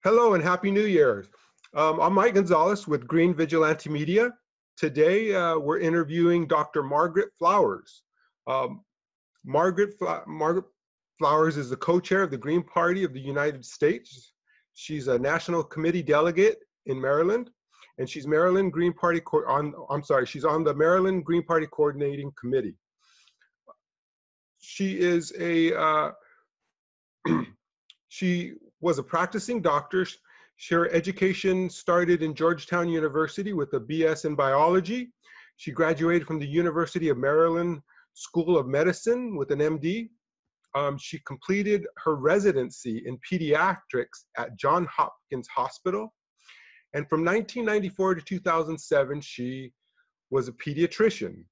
Hello and Happy New Year. I'm Mike Gonzalez with Green Vigilante Media. Today we're interviewing Dr. Margaret Flowers. Margaret Flowers is the co-chair of the Green Party of the United States. She's a national committee delegate in Maryland, and she's Maryland Green Party she's on the Maryland Green Party Coordinating Committee. She is a she was a practicing doctor. Her education started in Georgetown University with a BS in biology. She graduated from the University of Maryland School of Medicine with an MD. She completed her residency in pediatrics at Johns Hopkins Hospital. And from 1994 to 2007, she was a pediatrician.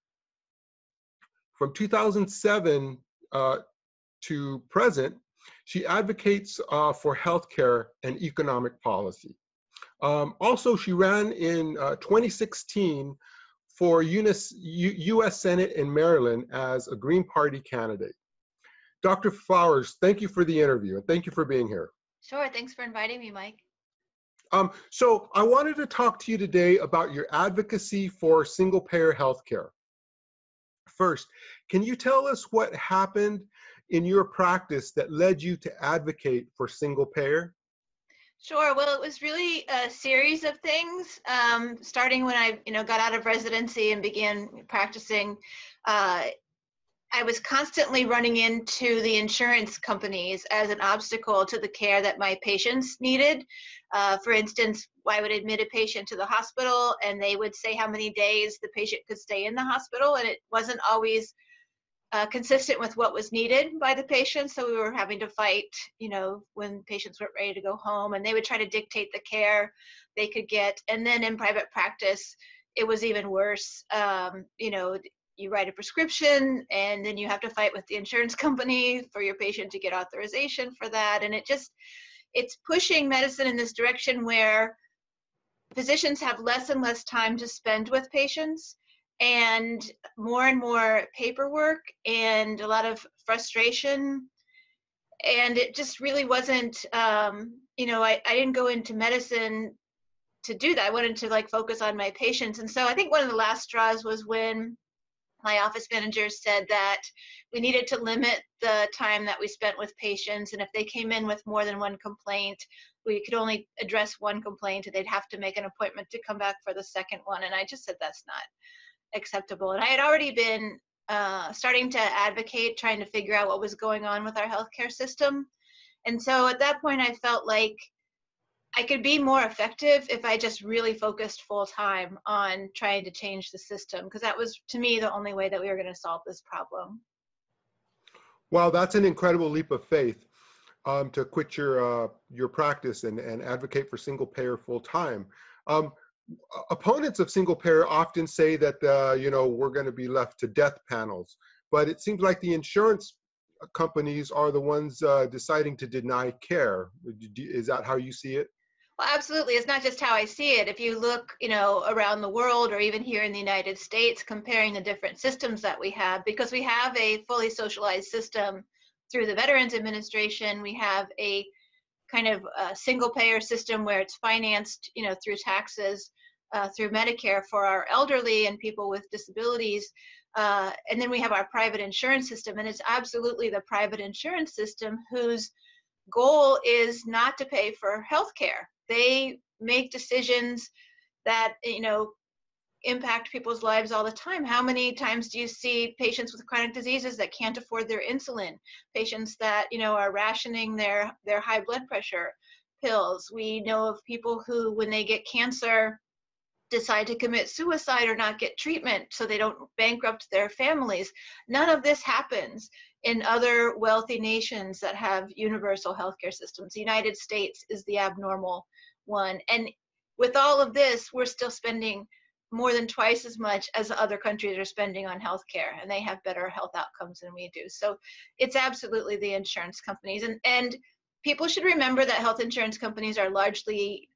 From 2007 to present, she advocates for healthcare and economic policy. Also, she ran in 2016 for U.S. Senate in Maryland as a Green Party candidate. Dr. Flowers, thank you for the interview and thank you for being here. Sure, thanks for inviting me, Mike. So I wanted to talk to you today about your advocacy for single-payer healthcare. First, can you tell us what happened in your practice that led you to advocate for single payer? Sure. Well, it was really a series of things. Starting when I, got out of residency and began practicing, I was constantly running into the insurance companies as an obstacle to the care that my patients needed. For instance, I would admit a patient to the hospital, and they would say how many days the patient could stay in the hospital, and it wasn't always consistent with what was needed by the patient. So we were having to fight, when patients weren't ready to go home, and they would try to dictate the care they could get. And then in private practice, it was even worse. You write a prescription and then you have to fight with the insurance company for your patient to get authorization for that. And it's pushing medicine in this direction where physicians have less and less time to spend with patients, and more paperwork and a lot of frustration. And it just really wasn't, I didn't go into medicine to do that. I wanted to focus on my patients. And so I think one of the last straws was when my office manager said that we needed to limit the time that we spent with patients. And if they came in with more than one complaint, we could only address one complaint, and they'd have to make an appointment to come back for the second one. And I just said, that's not acceptable. And I had already been starting to advocate, trying to figure out what was going on with our healthcare system. And so at that point, I felt like I could be more effective if I just really focused full time on trying to change the system, because that was, to me, the only way that we were going to solve this problem. Wow, that's an incredible leap of faith to quit your practice and advocate for single payer full time. Opponents of single payer often say that we're going to be left to death panels, but it seems like the insurance companies are the ones deciding to deny care. Is that how you see it? Well, absolutely. It's not just how I see it. If you look, around the world or even here in the United States, comparing the different systems that we have, because we have a fully socialized system through the Veterans Administration, we have a kind of a single payer system where it's financed, through taxes, through Medicare for our elderly and people with disabilities. And then we have our private insurance system, and it's absolutely the private insurance system whose goal is not to pay for health care. They make decisions that, impact people's lives all the time. How many times do you see patients with chronic diseases that can't afford their insulin, patients that, are rationing their high blood pressure pills? We know of people who, when they get cancer, decide to commit suicide or not get treatment so they don't bankrupt their families. None of this happens in other wealthy nations that have universal healthcare systems. The United States is the abnormal one. And with all of this, we're still spending more than twice as much as other countries are spending on healthcare, and they have better health outcomes than we do. So it's absolutely the insurance companies. And people should remember that health insurance companies are largely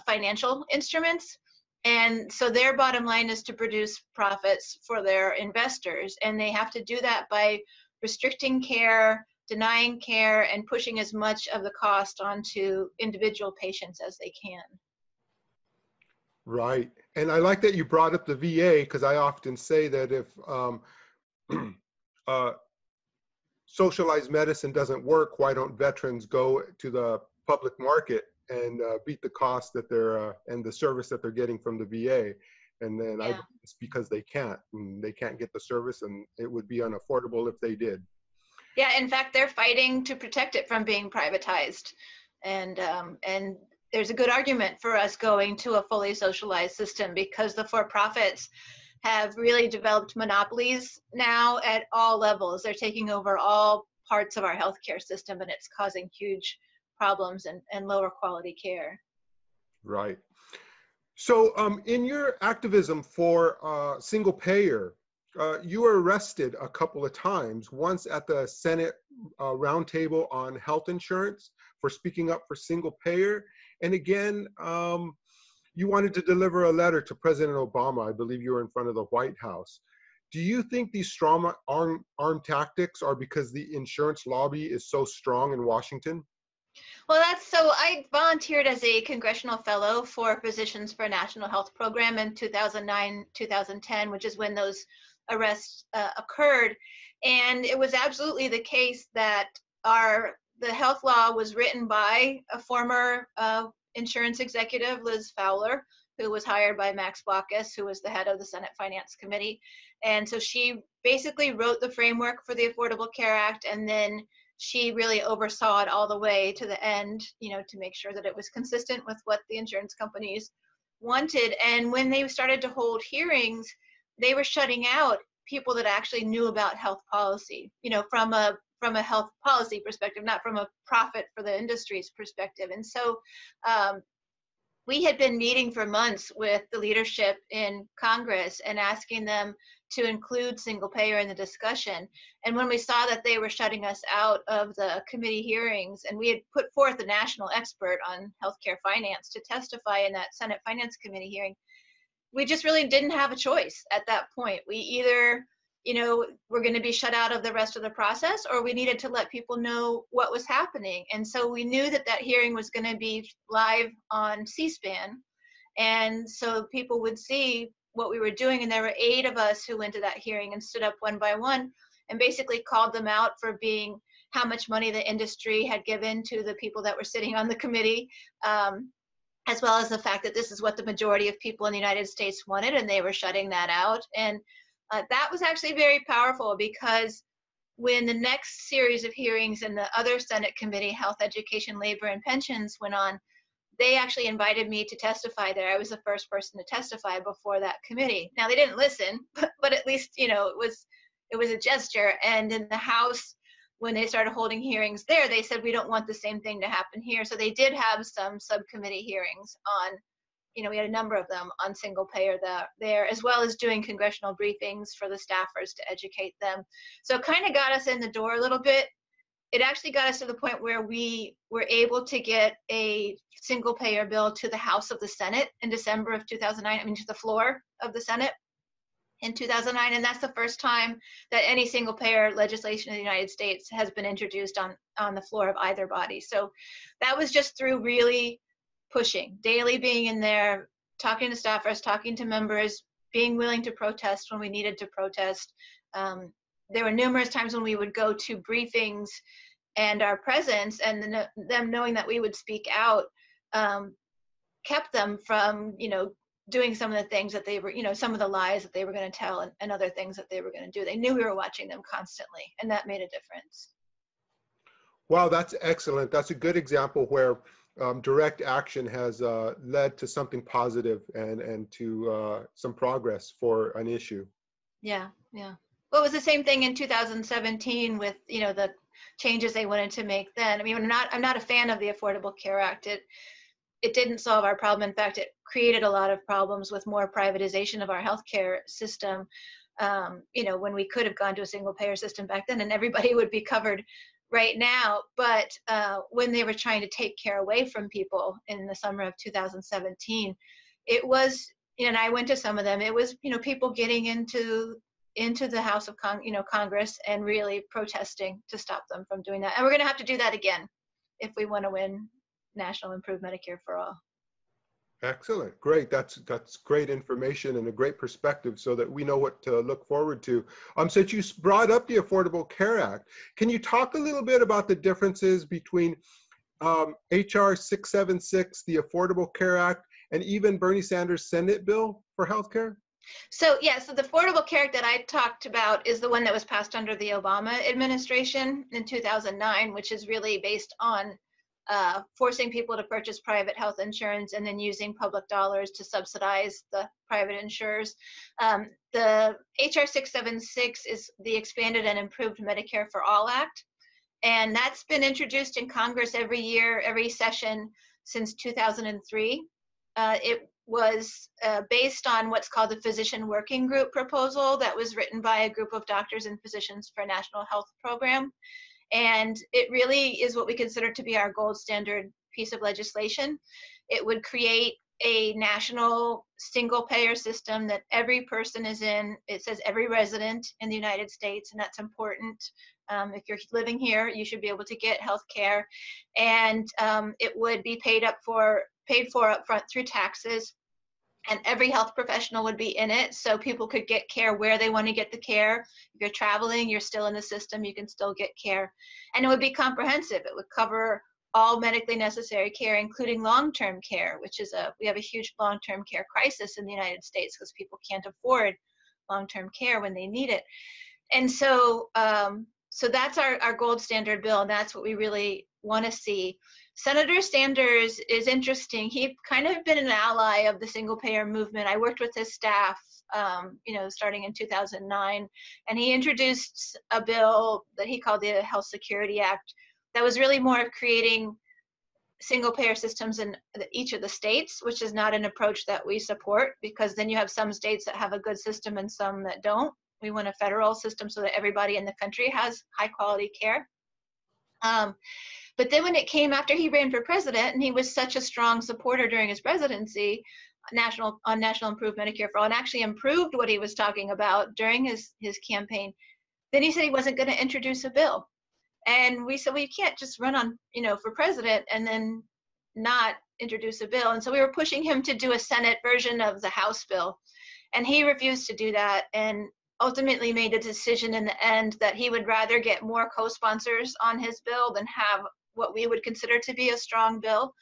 financial instruments. And so their bottom line is to produce profits for their investors. And they have to do that by restricting care, denying care and pushing as much of the cost onto individual patients as they can. Right. And I like that you brought up the VA, because I often say that if socialized medicine doesn't work, why don't veterans go to the public market and beat the cost that they're and the service that they're getting from the VA? And then Yeah. it's because they can't. And they can't get the service, and it would be unaffordable if they did. Yeah, in fact, they're fighting to protect it from being privatized. And there's a good argument for us going to a fully socialized system, because the for-profits have really developed monopolies now at all levels. They're taking over all parts of our healthcare system, and it's causing huge problems and lower quality care. Right. So in your activism for single payer, you were arrested a couple of times, once at the Senate roundtable on health insurance for speaking up for single payer. And again, you wanted to deliver a letter to President Obama. I believe you were in front of the White House. Do you think these strong arm tactics are because the insurance lobby is so strong in Washington? Well, so I volunteered as a Congressional Fellow for Physicians for a National Health Program in 2009, 2010, which is when those arrests occurred. And it was absolutely the case that the health law was written by a former insurance executive, Liz Fowler, who was hired by Max Baucus, who was the head of the Senate Finance Committee. And so she basically wrote the framework for the Affordable Care Act, and then she really oversaw it all the way to the end, to make sure that it was consistent with what the insurance companies wanted. And when they started to hold hearings, they were shutting out people that actually knew about health policy, from a health policy perspective, not from a profit for the industry's perspective. And so we had been meeting for months with the leadership in Congress and asking them to include single payer in the discussion. And when we saw that they were shutting us out of the committee hearings, and we had put forth a national expert on healthcare finance to testify in that Senate Finance Committee hearing, we just really didn't have a choice at that point. We either, were going to be shut out of the rest of the process, or we needed to let people know what was happening. And so we knew that that hearing was going to be live on C-SPAN. And so people would see what we were doing. And there were 8 of us who went to that hearing and stood up one by one and basically called them out for being how much money the industry had given to the people that were sitting on the committee, as well as the fact that this is what the majority of people in the United States wanted, and they were shutting that out. And that was actually very powerful, because when the next series of hearings in the other Senate committee, Health, Education, Labor, and Pensions, went on, they actually invited me to testify there. I was the first person to testify before that committee. Now, they didn't listen, but at least, it was a gesture. And in the House, when they started holding hearings there, they said, we don't want the same thing to happen here. So they did have some subcommittee hearings on, we had a number of them on single payer there, as well as doing congressional briefings for the staffers to educate them. So it kind of got us in the door a little bit. It actually got us to the point where we were able to get a single payer bill to the House of the Senate in December of 2009, to the floor of the Senate in 2009. And that's the first time that any single payer legislation in the United States has been introduced on the floor of either body. So that was just through really pushing, daily being in there, talking to staffers, talking to members, being willing to protest when we needed to protest. There were numerous times when we would go to briefings, and our presence and them knowing that we would speak out kept them from, doing some of the things that they were, some of the lies that they were going to tell, and other things that they were going to do. They knew we were watching them constantly, and that made a difference. Wow, that's excellent. That's a good example where direct action has led to something positive and to some progress for an issue. Yeah. Well, it was the same thing in 2017 with, the changes they wanted to make then. I'm not a fan of the Affordable Care Act. It didn't solve our problem. In fact, it created a lot of problems with more privatization of our healthcare system. When we could have gone to a single payer system back then, and everybody would be covered right now. But when they were trying to take care away from people in the summer of 2017, it was, and I went to some of them, it was, people getting into into the House of Congress and really protesting to stop them from doing that. And we're going to have to do that again if we want to win National Improved Medicare for All. Excellent. Great. That's great information and a great perspective so that we know what to look forward to. Since you brought up the Affordable Care Act, can you talk a little bit about the differences between HR 676, the Affordable Care Act, and even Bernie Sanders' Senate bill for healthcare? So yeah, so the Affordable Care Act that I talked about is the one that was passed under the Obama administration in 2009, which is really based on forcing people to purchase private health insurance and then using public dollars to subsidize the private insurers. The HR 676 is the Expanded and Improved Medicare for All Act. And that's been introduced in Congress every year, every session since 2003. It was based on what's called the Physician Working Group proposal that was written by a group of doctors and physicians for a national health program. And it really is what we consider to be our gold standard piece of legislation. It would create a national single payer system that every person is in. It says every resident in the United States, and that's important. If you're living here, you should be able to get health care. And it would be paid for upfront through taxes. And every health professional would be in it, so people could get care where they want to get the care. If you're traveling, you're still in the system, you can still get care. And it would be comprehensive. It would cover all medically necessary care, including long-term care, which is we have a huge long-term care crisis in the United States because people can't afford long-term care when they need it. And so, so that's our gold standard bill, and that's what we really want to see. Senator Sanders is interesting. He's kind of been an ally of the single payer movement. I worked with his staff, starting in 2009, and he introduced a bill that he called the Health Security Act that was really more of creating single payer systems in each of the states, which is not an approach that we support, because then you have some states that have a good system and some that don't. We want a federal system so that everybody in the country has high quality care. But then when it came after he ran for president, and he was such a strong supporter during his presidency, National Improved Medicare for All, and actually improved what he was talking about during his campaign, then he said he wasn't going to introduce a bill. And we said, well, you can't just run on, for president and then not introduce a bill. And so we were pushing him to do a Senate version of the House bill. And he refused to do that, and ultimately made a decision in the end that he would rather get more co-sponsors on his bill than have what we would consider to be a strong bill.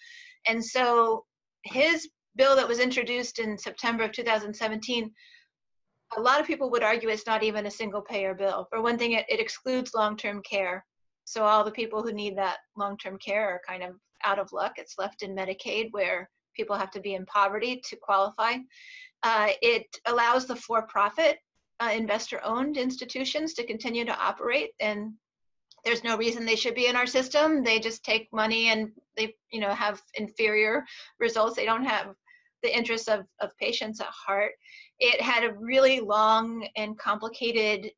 And so his bill that was introduced in September of 2017, a lot of people would argue it's not even a single payer bill. For one thing, it excludes long-term care. So all the people who need that long-term care are kind of out of luck. It's left in Medicaid, where people have to be in poverty to qualify. It allows the for-profit investor-owned institutions to continue to operate, and there's no reason they should be in our system. They just take money and they, have inferior results. They don't have the interests of patients at heart. It had a really long and complicated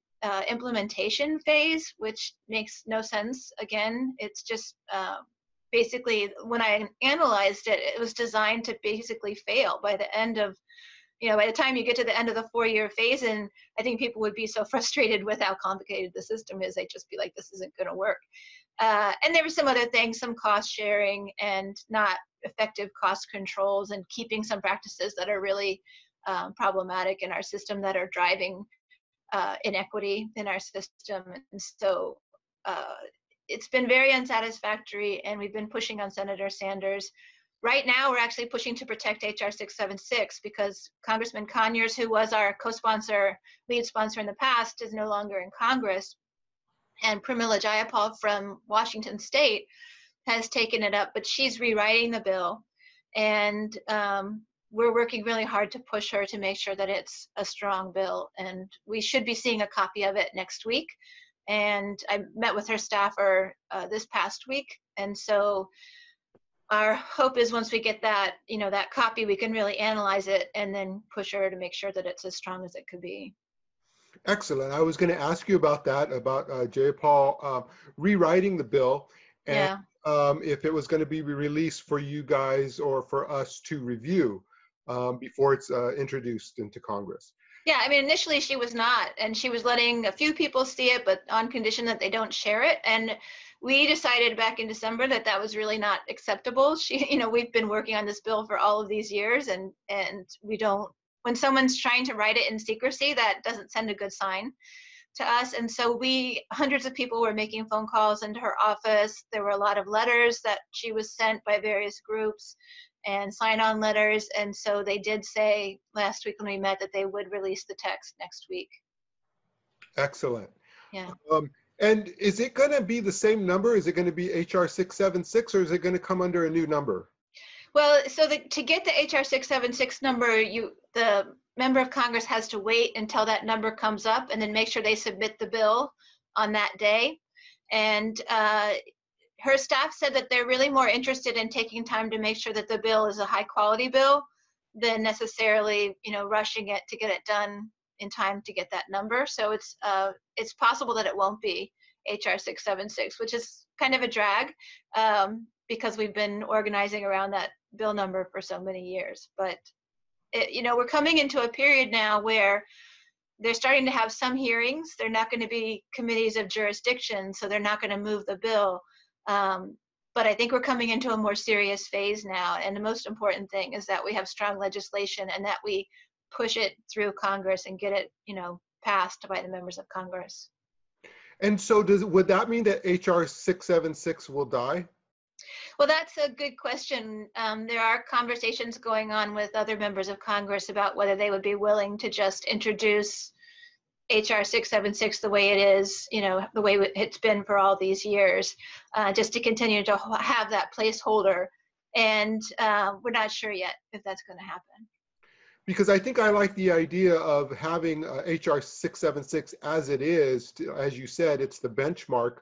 implementation phase, which makes no sense. Again, it's just basically, when I analyzed it, it was designed to basically fail by the end of, by the time you get to the end of the 4-year phase, and I think people would be so frustrated with how complicated the system is, they'd just be like, this isn't going to work. And there were some other things, some cost sharing and not effective cost controls, and keeping some practices that are really problematic in our system that are driving inequity in our system. And so it's been very unsatisfactory, and we've been pushing on Senator Sanders. Right now, we're actually pushing to protect HR 676 because Congressman Conyers, who was our co-sponsor, lead sponsor in the past, is no longer in Congress. And Pramila Jayapal from Washington State has taken it up, but she's rewriting the bill. And we're working really hard to push her to make sure that it's a strong bill. And we should be seeing a copy of it next week. And I met with her staffer this past week. And so our hope is once we get that, that copy, we can really analyze it and then push her to make sure that it's as strong as it could be. Excellent. I was going to ask you about that, about Jayapal rewriting the bill, and if it was going to be released for you guys or for us to review before it's introduced into Congress. Yeah, I mean, initially she was not, and she was letting a few people see it, but on condition that they don't share it. And we decided back in December that that was really not acceptable. We've been working on this bill for all of these years, and we don't. When someone's trying to write it in secrecy, that doesn't send a good sign to us. And so hundreds of people were making phone calls into her office. There were a lot of letters that she was sent by various groups and sign-on letters. And so they did say last week when we met that they would release the text next week. Excellent. Yeah. And is it going to be the same number? Is it going to be HR 676, or is it going to come under a new number? Well, so to get the HR 676 number, the member of Congress has to wait until that number comes up and then make sure they submit the bill on that day. And her staff said that they're really more interested in taking time to make sure that the bill is a high quality bill than necessarily, rushing it to get it done in time to get that number. So it's possible that it won't be HR 676, which is kind of a drag because we've been organizing around that bill number for so many years. But we're coming into a period now where they're starting to have some hearings. They're not going to be committees of jurisdiction, so they're not going to move the bill. But I think we're coming into a more serious phase now. And the most important thing is that we have strong legislation and that we push it through Congress and get it, passed by the members of Congress. And so would that mean that HR 676 will die? Well, that's a good question. There are conversations going on with other members of Congress about whether they would be willing to just introduce HR 676 the way it is, the way it's been for all these years, just to continue to have that placeholder. And we're not sure yet if that's going to happen. Because I think I like the idea of having HR 676 as it is. As you said, it's the benchmark.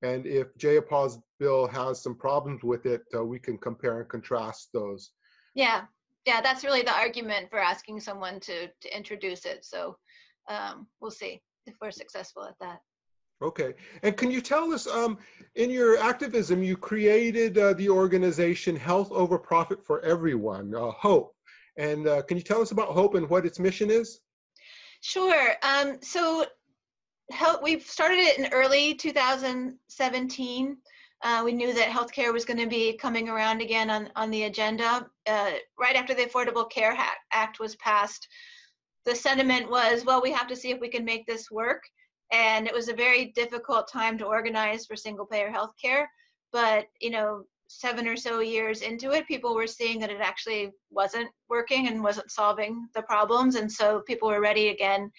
And if Jayapal's bill has some problems with it, we can compare and contrast those. Yeah, that's really the argument for asking someone to introduce it. So we'll see if we're successful at that. Okay. And can you tell us, in your activism, you created the organization Health Over Profit for Everyone, HOPE. And can you tell us about HOPE and what its mission is? Sure. So we've started it in early 2017. We knew that healthcare was going to be coming around again on the agenda. Right after the Affordable Care Act was passed, the sentiment was, well, we have to see if we can make this work. And it was a very difficult time to organize for single-payer healthcare. But, 7 or so years into it, people were seeing that it actually wasn't working and wasn't solving the problems. And so people were ready again.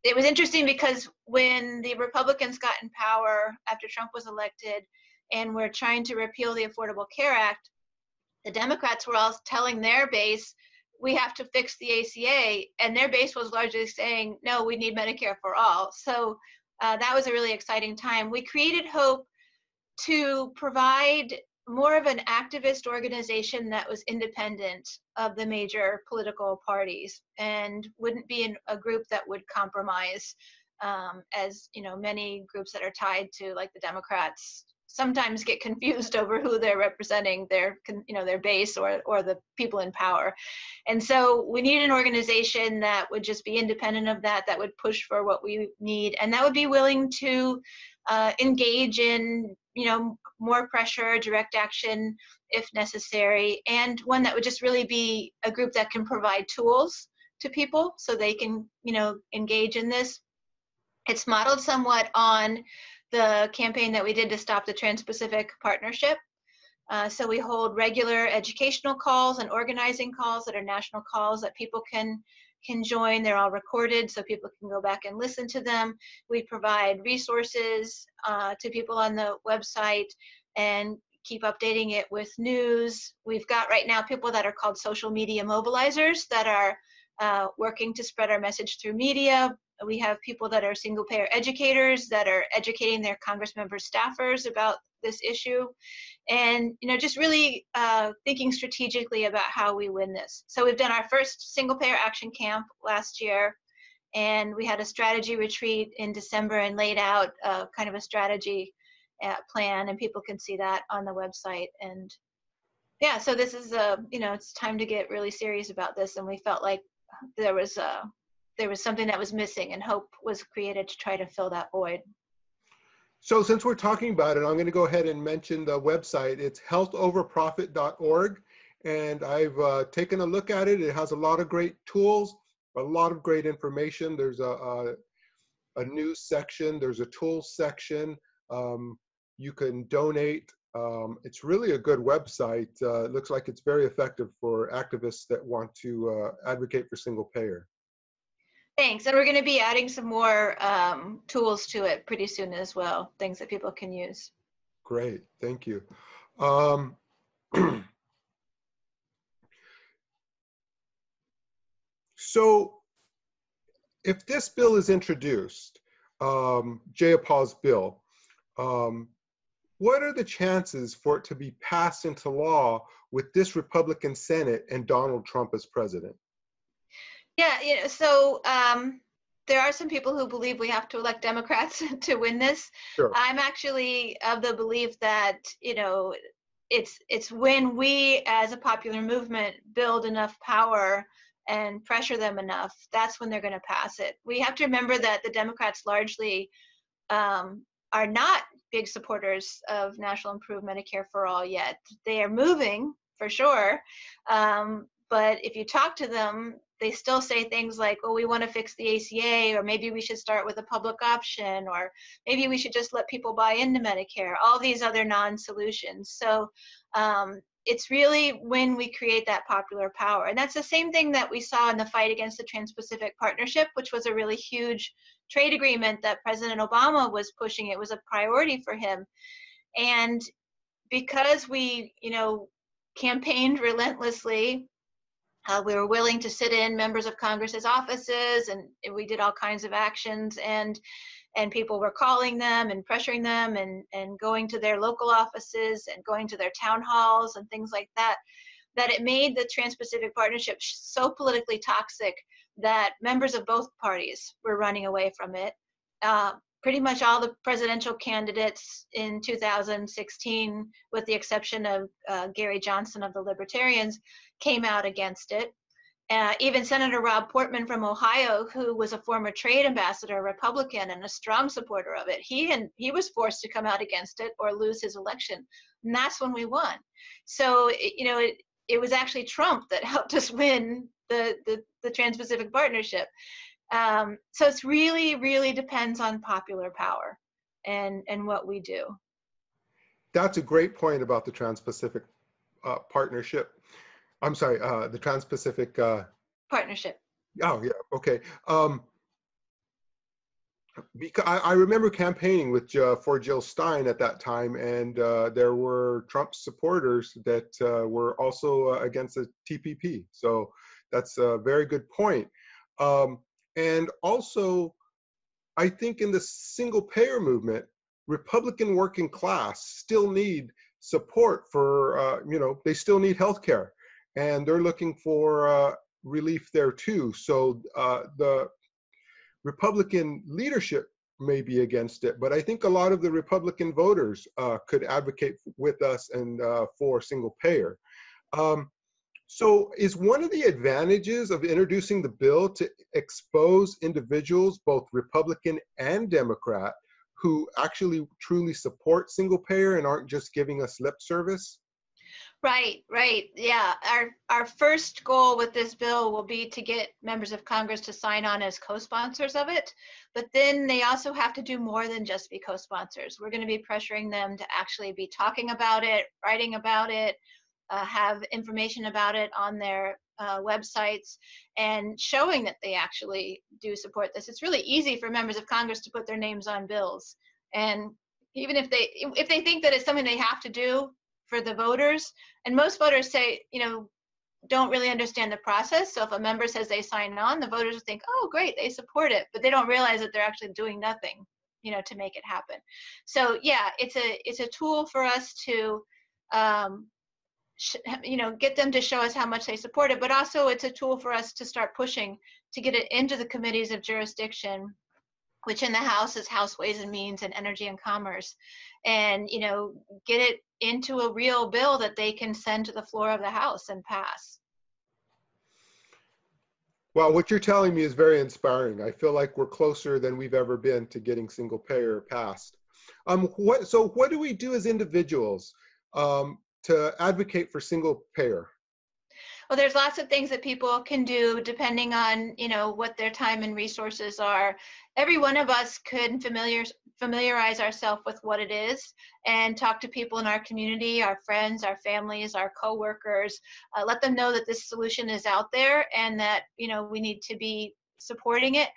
It was interesting because when the Republicans got in power after Trump was elected and were trying to repeal the Affordable Care Act, the Democrats were all telling their base, we have to fix the ACA. And their base was largely saying, no, we need Medicare for all. So that was a really exciting time. We created HOPE to provide more of an activist organization that was independent of the major political parties and wouldn't be a group that would compromise, as many groups that are tied to, like the Democrats, sometimes get confused over who they're representing, their base or the people in power. And so we need an organization that would just be independent of that would push for what we need, and that would be willing to engage in more pressure, direct action if necessary, and one that would just really be a group that can provide tools to people so they can engage in this. It's modeled somewhat on the campaign that we did to stop the Trans-Pacific Partnership. So we hold regular educational calls and organizing calls that are national calls that people can join. They're all recorded so people can go back and listen to them. We provide resources to people on the website and keep updating it with news. We've got right now people that are called social media mobilizers that are working to spread our message through media. We have people that are single payer educators that are educating their Congress member staffers about this issue, and just really thinking strategically about how we win this. So we've done our first single payer action camp last year, and we had a strategy retreat in December and laid out kind of a strategy plan, and people can see that on the website. And yeah, so this is it's time to get really serious about this, and we felt like there was something that was missing, and hope was created to try to fill that void. So since we're talking about it, I'm going to go ahead and mention the website. It's healthoverprofit.org, and I've taken a look at it. It has a lot of great tools, a lot of great information. There's a news section, there's a tools section. You can donate. It's really a good website. It looks like it's very effective for activists that want to advocate for single payer. Thanks. And we're going to be adding some more tools to it pretty soon as well, things that people can use. Great. Thank you. So if this bill is introduced, Jayapal's bill, what are the chances for it to be passed into law with this Republican Senate and Donald Trump as president? Yeah, so there are some people who believe we have to elect Democrats to win this. Sure. I'm actually of the belief that, it's when we as a popular movement build enough power and pressure them enough, that's when they're going to pass it. We have to remember that the Democrats largely are not big supporters of National Improved Medicare for All yet. They are moving, for sure, but if you talk to them, they still say things like, well, we want to fix the ACA, or maybe we should start with a public option, or maybe we should just let people buy into Medicare, all these other non-solutions. So it's really when we create that popular power. And that's the same thing that we saw in the fight against the Trans-Pacific Partnership, which was a really huge trade agreement that President Obama was pushing. It was a priority for him. And because we, campaigned relentlessly, we were willing to sit in members of Congress's offices, and we did all kinds of actions, and people were calling them and pressuring them and going to their local offices and going to their town halls and things like that, that it made the Trans-Pacific Partnership so politically toxic that members of both parties were running away from it. Pretty much all the presidential candidates in 2016, with the exception of Gary Johnson of the Libertarians, came out against it. Even Senator Rob Portman from Ohio, who was a former trade ambassador, Republican, and a strong supporter of it, he was forced to come out against it or lose his election. And that's when we won. So, it was actually Trump that helped us win the Trans-Pacific Partnership. So it's really depends on popular power and what we do. That's a great point about the Trans-Pacific Partnership. I'm sorry, the Trans-Pacific Partnership. Oh, yeah, okay. Because I remember campaigning with for Jill Stein at that time, and there were Trump supporters that were also against the TPP. So that's a very good point. And also, I think in the single payer movement, Republican working class still need support for, they still need health care, and they're looking for relief there too. So the Republican leadership may be against it, but I think a lot of the Republican voters could advocate with us and for single payer. So is one of the advantages of introducing the bill to expose individuals, both Republican and Democrat, who actually truly support single payer and aren't just giving us lip service? Right. Yeah. Our first goal with this bill will be to get members of Congress to sign on as co-sponsors of it. But then they also have to do more than just be co-sponsors. We're going to be pressuring them to actually be talking about it, writing about it, have information about it on their websites, and showing that they actually do support this. It's really easy for members of Congress to put their names on bills. And even if they think that it's something they have to do for the voters, and most voters say, don't really understand the process. So if a member says they sign on, the voters will think, oh, great, they support it, but they don't realize that they're actually doing nothing, to make it happen. So yeah, it's a tool for us to, get them to show us how much they support it, but also it's a tool for us to start pushing to get it into the committees of jurisdiction, which in the House is House Ways and Means and Energy and Commerce, and get it into a real bill that they can send to the floor of the House and pass. Well, what you're telling me is very inspiring. I feel like we're closer than we've ever been to getting single payer passed. So what do we do as individuals to advocate for single payer? Well, there's lots of things that people can do depending on, what their time and resources are. Every one of us could familiarize ourselves with what it is and talk to people in our community, our friends, our families, our coworkers, let them know that this solution is out there and that, we need to be supporting it.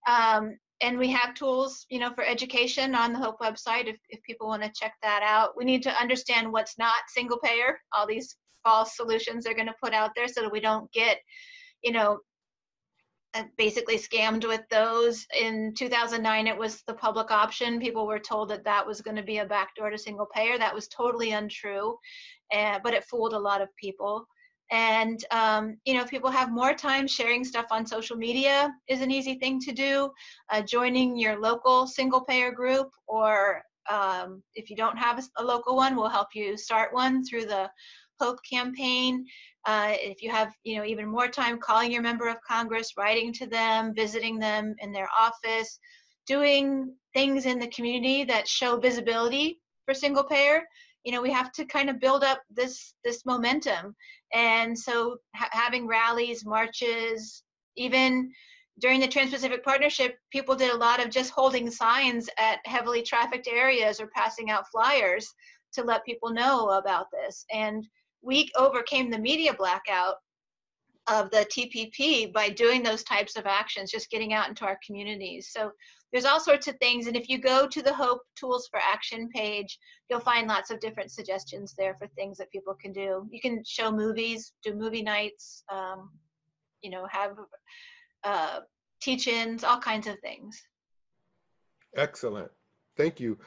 And we have tools, for education on the HOPE website if people want to check that out. We need to understand what's not single payer, all these false solutions they're going to put out there so that we don't get, basically scammed with those. In 2009, it was the public option. People were told that that was going to be a backdoor to single payer. That was totally untrue, but it fooled a lot of people. And, if people have more time, sharing stuff on social media is an easy thing to do. Joining your local single payer group, or if you don't have a local one, we'll help you start one through the HOPE campaign. If you have, even more time, calling your member of Congress, writing to them, visiting them in their office, doing things in the community that show visibility for single payer. We have to kind of build up this momentum. And so having rallies, marches, even during the Trans-Pacific Partnership, people did a lot of just holding signs at heavily trafficked areas or passing out flyers to let people know about this. And we overcame the media blackout of the TPP by doing those types of actions, just getting out into our communities. So there's all sorts of things. And if you go to the HOPE Tools for Action page, you'll find lots of different suggestions there for things that people can do. You can show movies, do movie nights, have teach-ins, all kinds of things. Excellent. Thank you.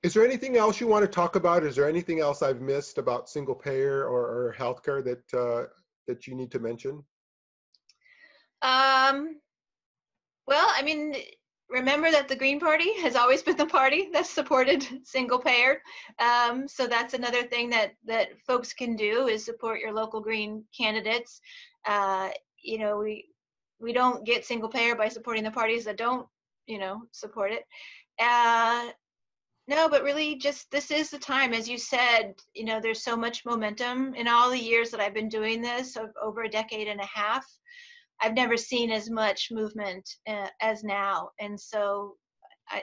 Is there anything else you want to talk about? Is there anything else I've missed about single payer or healthcare that you need to mention? Well, remember that the Green Party has always been the party that's supported single payer. So that's another thing that folks can do, is support your local Green candidates. We don't get single payer by supporting the parties that don't, support it. No, but really just this is the time, as you said, there's so much momentum in all the years that I've been doing this, of over a decade and a half. I've never seen as much movement as now. And so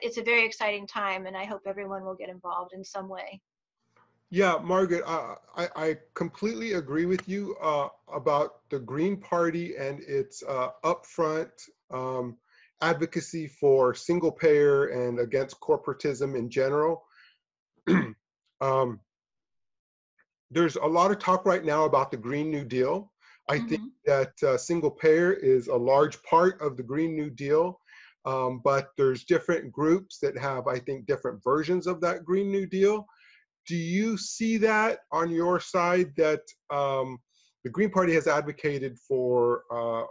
it's a very exciting time, and I hope everyone will get involved in some way. Yeah, Margaret, I completely agree with you about the Green Party and its upfront advocacy for single payer and against corporatism in general. There's a lot of talk right now about the Green New Deal. I think that single payer is a large part of the Green New Deal, but there's different groups that have, I think, different versions of that Green New Deal. Do you see that on your side, that the Green Party has advocated for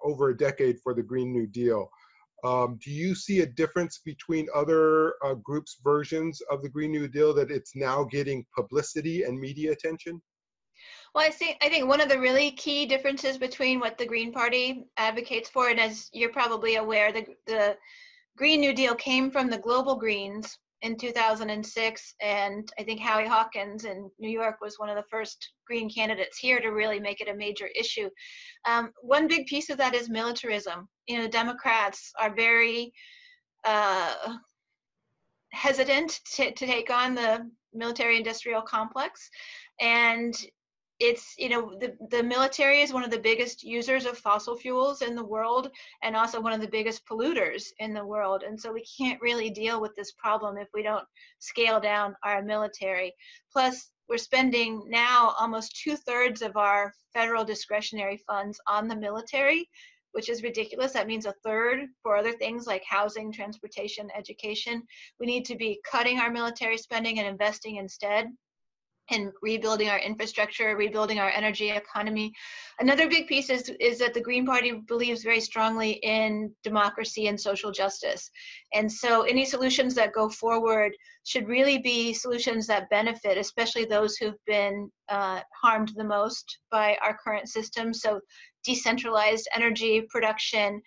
over a decade for the Green New Deal? Do you see a difference between other groups' versions of the Green New Deal, that it's now getting publicity and media attention? Well, I think one of the really key differences between what the Green Party advocates for, and as you're probably aware, the Green New Deal came from the Global Greens in 2006, and I think Howie Hawkins in New York was one of the first Green candidates here to really make it a major issue. One big piece of that is militarism. Democrats are very hesitant to take on the military-industrial complex, and it's, the military is one of the biggest users of fossil fuels in the world, and also one of the biggest polluters in the world. And so we can't really deal with this problem if we don't scale down our military. Plus, we're spending now almost 2/3 of our federal discretionary funds on the military, which is ridiculous. That means 1/3 for other things like housing, transportation, education. We need to be cutting our military spending and investing instead and rebuilding our infrastructure, rebuilding our energy economy. Another big piece is that the Green Party believes very strongly in democracy and social justice. And so any solutions that go forward should really be solutions that benefit, especially those who've been harmed the most by our current system. So decentralized energy production,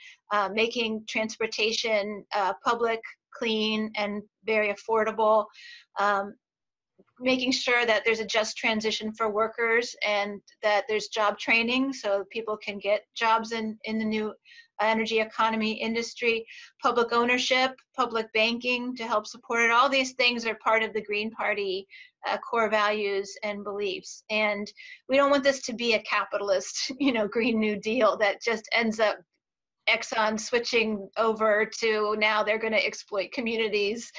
making transportation public, clean, and very affordable, making sure that there's a just transition for workers and that there's job training so people can get jobs in the new energy economy industry, public ownership, public banking to help support it. All these things are part of the Green Party core values and beliefs. And we don't want this to be a capitalist, Green New Deal that just ends up Exxon switching over to now they're going to exploit communities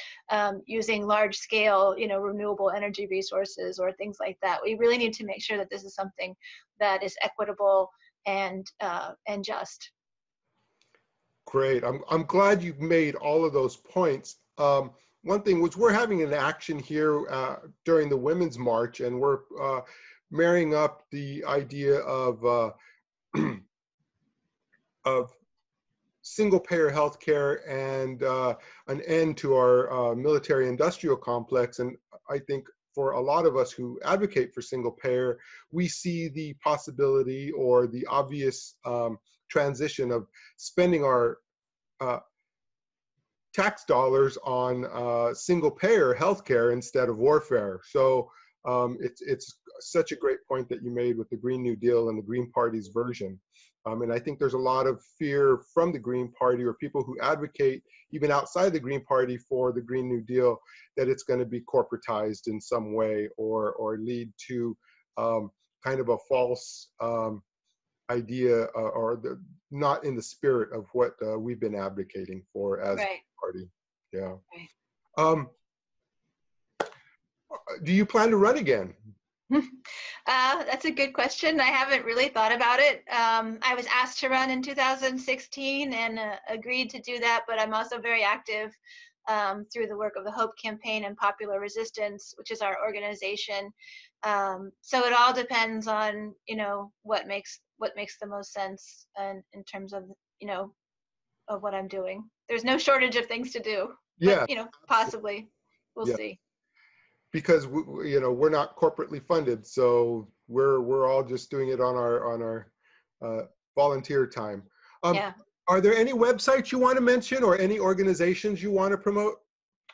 using large scale, renewable energy resources or things like that. We really need to make sure that this is something that is equitable and just. Great. I'm glad you made all of those points. One thing was we're having an action here during the Women's March, and we're marrying up the idea of of single-payer healthcare and an end to our military-industrial complex. And I think for a lot of us who advocate for single-payer, we see the possibility or the obvious transition of spending our tax dollars on single-payer healthcare instead of warfare. So it's such a great point that you made with the Green New Deal and the Green Party's version. And I think there's a lot of fear from the Green Party or people who advocate even outside the Green Party for the Green New Deal that it's going to be corporatized in some way or lead to kind of a false idea or not in the spirit of what we've been advocating for as a party. Yeah. Right. Do you plan to run again? That's a good question. I haven't really thought about it. I was asked to run in 2016 and agreed to do that, but I'm also very active through the work of the Hope Campaign and Popular Resistance, which is our organization. So it all depends on, what makes the most sense and in terms of, of what I'm doing. There's no shortage of things to do, but, possibly we'll see. Because we're not corporately funded, so we're all just doing it on our volunteer time. Are there any websites you want to mention or any organizations you want to promote?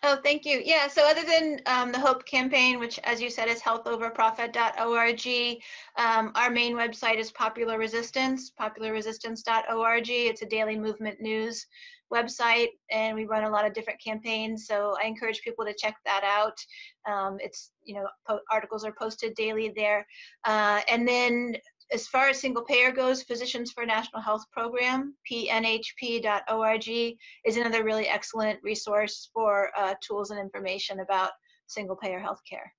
Oh, thank you. Yeah, so other than the Hope Campaign, which, as you said, is healthoverprofit.org, our main website is Popular Resistance, popularresistance.org. It's a daily movement news website, and we run a lot of different campaigns, so I encourage people to check that out. It's, articles are posted daily there. And then as far as single payer goes, Physicians for National Health Program, pnhp.org, is another really excellent resource for tools and information about single payer healthcare.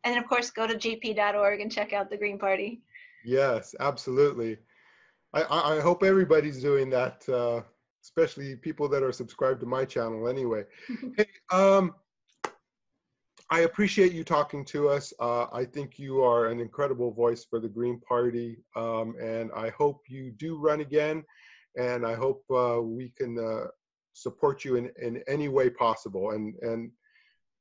And then, of course, go to gp.org and check out the Green Party. Yes, absolutely. I hope everybody's doing that, especially people that are subscribed to my channel anyway. Hey, I appreciate you talking to us. I think you are an incredible voice for the Green Party, and I hope you do run again, and I hope we can support you in any way possible, and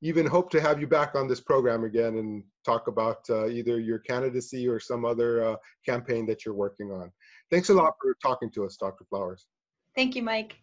even hope to have you back on this program again and talk about either your candidacy or some other campaign that you're working on. Thanks a lot for talking to us, Dr. Flowers. Thank you, Mike.